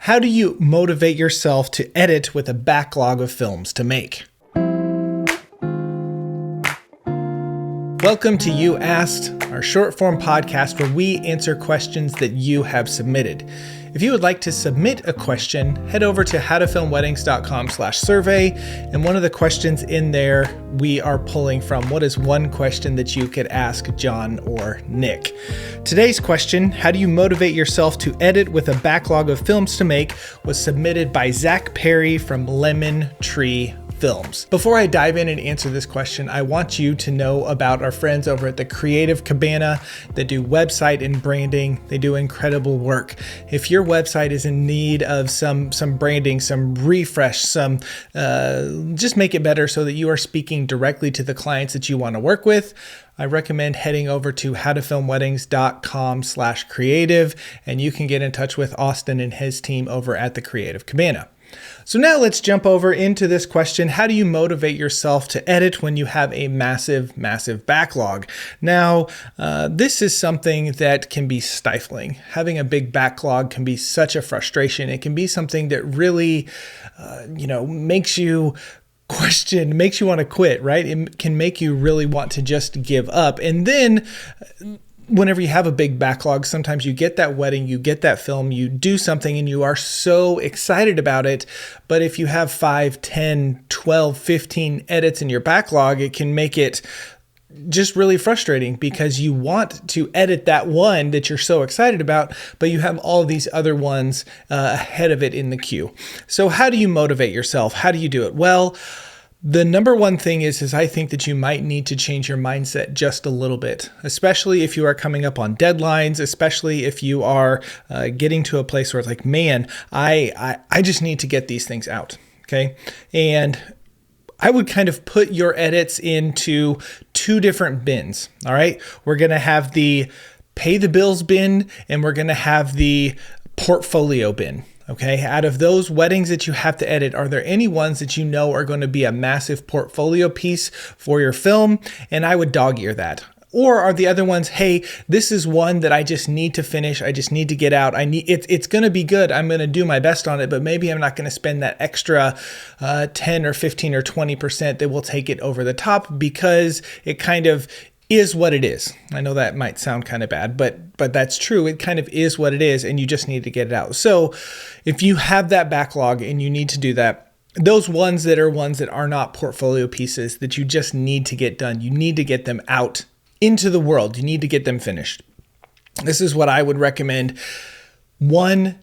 How do you motivate yourself to edit with a backlog of films to make? Welcome to You Asked, our short form podcast where we answer questions that you have submitted. If you would like to submit a question, head over to howtofilmweddings.com/survey. And one of the questions in there we are pulling from what is one question that you could ask John or Nick. Today's question, how do you motivate yourself to edit with a backlog of films to make, was submitted by Zach Perry from Lemon Tree Films. Before I dive in and answer this question, I want you to know about our friends over at the Creative Cabana that do website and branding. They do incredible work. If your website is in need of some branding, some refresh, just make it better so that you are speaking directly to the clients that you want to work with, I recommend heading over to howtofilmweddings.com/creative, and you can get in touch with Austin and his team over at the Creative Cabana. So now let's jump over into this question. How do you motivate yourself to edit when you have a massive backlog? Now, this is something that can be stifling. Having a big backlog can be such a frustration. It can be something that really, makes you question, makes you want to quit, right? It can make you really want to just give up. And then whenever you have a big backlog, sometimes you get that wedding, you get that film, you do something and you are so excited about it. But if you have 5, 10, 12, 15 edits in your backlog, it can make it just really frustrating because you want to edit that one that you're so excited about, but you have all these other ones ahead of it in the queue. So how do you motivate yourself? How do you do it? Well, the number one thing is I think that you might need to change your mindset just a little bit, especially if you are coming up on deadlines, especially if you are getting to a place where it's like, man, I just need to get these things out, okay? And I would kind of put your edits into two different bins, all right? We're going to have the pay the bills bin and we're going to have the portfolio bin. Okay, out of those weddings that you have to edit, are there any ones that you know are going to be a massive portfolio piece for your film? And I would dog ear that. Or are the other ones, hey, this is one that I just need to finish. I just need to get out. It's going to be good. I'm going to do my best on it, but maybe I'm not going to spend that extra 10 or 15 or 20% that will take it over the top because it kind of is what it is. I know that might sound kind of bad, but that's true. It kind of is what it is, and you just need to get it out. So if you have that backlog and you need to do that, those ones that are not portfolio pieces that you just need to get done, you need to get them out into the world. You need to get them finished. This is what I would recommend. 1,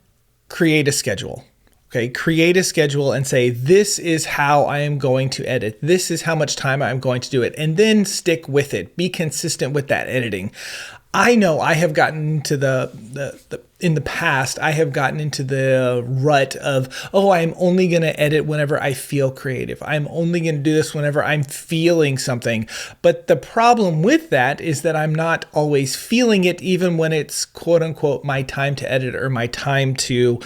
create a schedule. Okay, create a schedule and say, this is how I am going to edit. This is how much time I'm going to do it. And then stick with it. Be consistent with that editing. I know I have gotten into in the past, I have gotten into the rut of, I'm only going to edit whenever I feel creative. I'm only going to do this whenever I'm feeling something. But the problem with that is that I'm not always feeling it, even when it's quote unquote my time to edit or my time to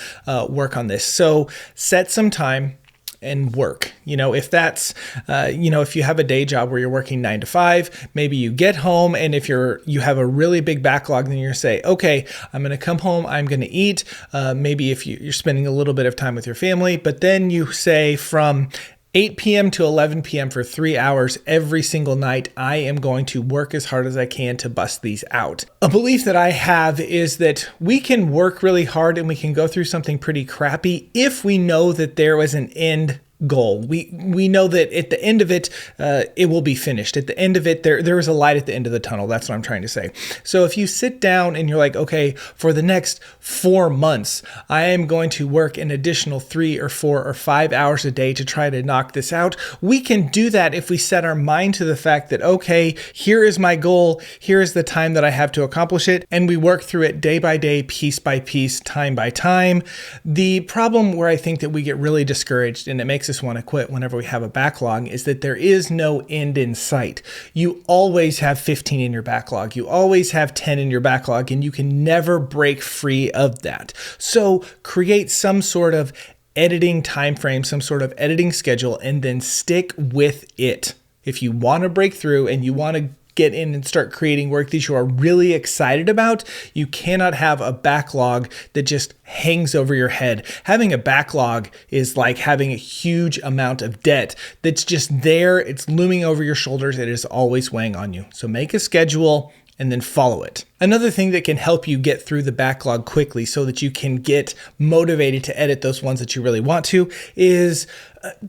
work on this. So set some time and work. If that's, if you have a day job where you're working 9 to 5, maybe you get home, and if you have a really big backlog, then you're say, okay, I'm going to come home, I'm going to eat. Maybe if you're spending a little bit of time with your family, but then you say from 8 p.m. to 11 p.m. for 3 hours every single night, I am going to work as hard as I can to bust these out. A belief that I have is that we can work really hard and we can go through something pretty crappy if we know that there was an end goal. We know that at the end of it, it will be finished. At the end of it, there is a light at the end of the tunnel. That's what I'm trying to say. So if you sit down and you're like, okay, for the next 4 months, I am going to work an additional 3 or 4 or 5 hours a day to try to knock this out. We can do that if we set our mind to the fact that, okay, here is my goal. Here is the time that I have to accomplish it. And we work through it day by day, piece by piece, time by time. The problem where I think that we get really discouraged and it makes us want to quit whenever we have a backlog is that there is no end in sight. You always have 15 in your backlog. You always have 10 in your backlog, and you can never break free of that. So create some sort of editing time frame, some sort of editing schedule, and then stick with it. If you want to break through and you want to get in and start creating work that you are really excited about, you cannot have a backlog that just hangs over your head. Having a backlog is like having a huge amount of debt that's just there. It's looming over your shoulders. It is always weighing on you. So make a schedule and then follow it. Another thing that can help you get through the backlog quickly so that you can get motivated to edit those ones that you really want to is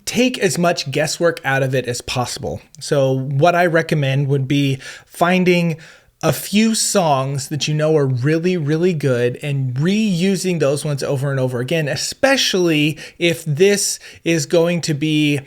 take as much guesswork out of it as possible. So what I recommend would be finding a few songs that you know are really, really good and reusing those ones over and over again, especially if this is going to be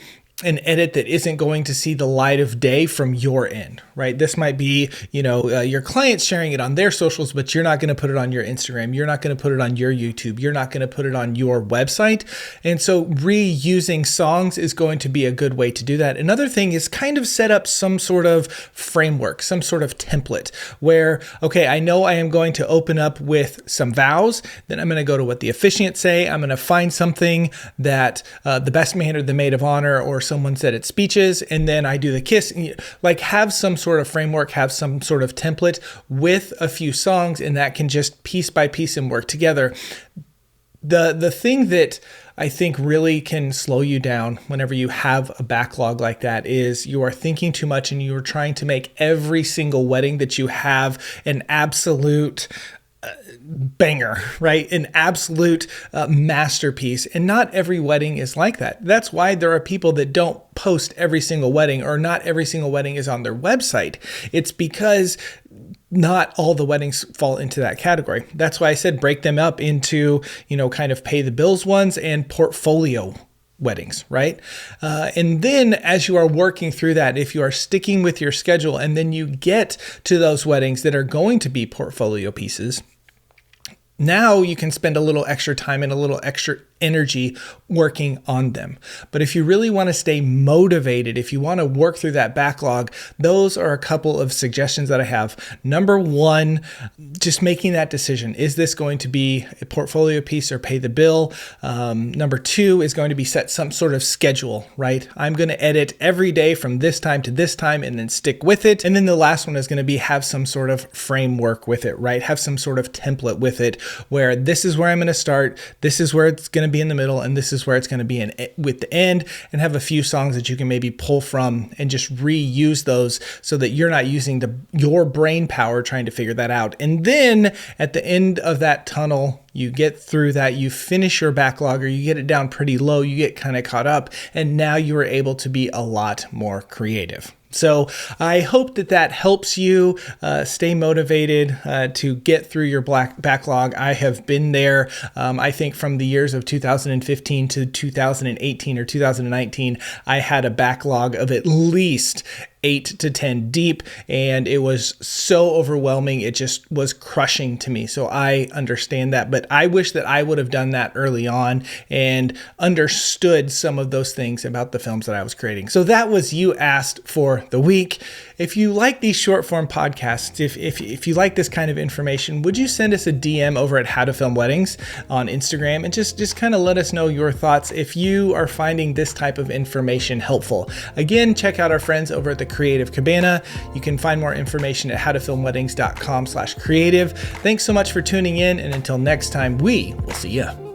an edit that isn't going to see the light of day from your end, right? This might be, your clients sharing it on their socials, but you're not going to put it on your Instagram. You're not going to put it on your YouTube. You're not going to put it on your website. And so reusing songs is going to be a good way to do that. Another thing is kind of set up some sort of framework, some sort of template where, okay, I know I am going to open up with some vows. Then I'm going to go to what the officiants say. I'm going to find something that the best man or the maid of honor or someone said at speeches, and then I do the kiss. Like, have some sort of framework, have some sort of template with a few songs, and that can just piece by piece and work together. The thing that I think really can slow you down whenever you have a backlog like that is you are thinking too much and you are trying to make every single wedding that you have an absolute banger, right? An absolute masterpiece. And not every wedding is like that. That's why there are people that don't post every single wedding, or not every single wedding is on their website. It's because not all the weddings fall into that category. That's why I said break them up into, kind of pay the bills ones and portfolio weddings, right? And then as you are working through that, if you are sticking with your schedule and then you get to those weddings that are going to be portfolio pieces, now you can spend a little extra time and a little extra energy working on them. But if you really want to stay motivated, if you want to work through that backlog, those are a couple of suggestions that I have. Number one, just making that decision. Is this going to be a portfolio piece or pay the bill? Number two is going to be set some sort of schedule, right? I'm going to edit every day from this time to this time and then stick with it. And then the last one is going to be have some sort of framework with it, right? Have some sort of template with it where this is where I'm going to start. This is where it's going to be in the middle, and this is where it's going to be with the end, and have a few songs that you can maybe pull from and just reuse those so that you're not using your brain power trying to figure that out. And then at the end of that tunnel, you get through that, you finish your backlog, or you get it down pretty low, you get kind of caught up, and now you are able to be a lot more creative. So I hope that helps you stay motivated to get through your backlog. I have been there. I think from the years of 2015 to 2018 or 2019, I had a backlog of at least 8 to 10 deep, and it was so overwhelming. It just was crushing to me. So I understand that, but I wish that I would have done that early on and understood some of those things about the films that I was creating. So that was You Asked for the week. If you like these short form podcasts, if you like this kind of information, would you send us a DM over at How to Film Weddings on Instagram and just kind of let us know your thoughts if you are finding this type of information helpful. Again, check out our friends over at the Creative Cabana. You can find more information at howtofilmweddings.com/creative. Thanks so much for tuning in, and until next time, we will see you.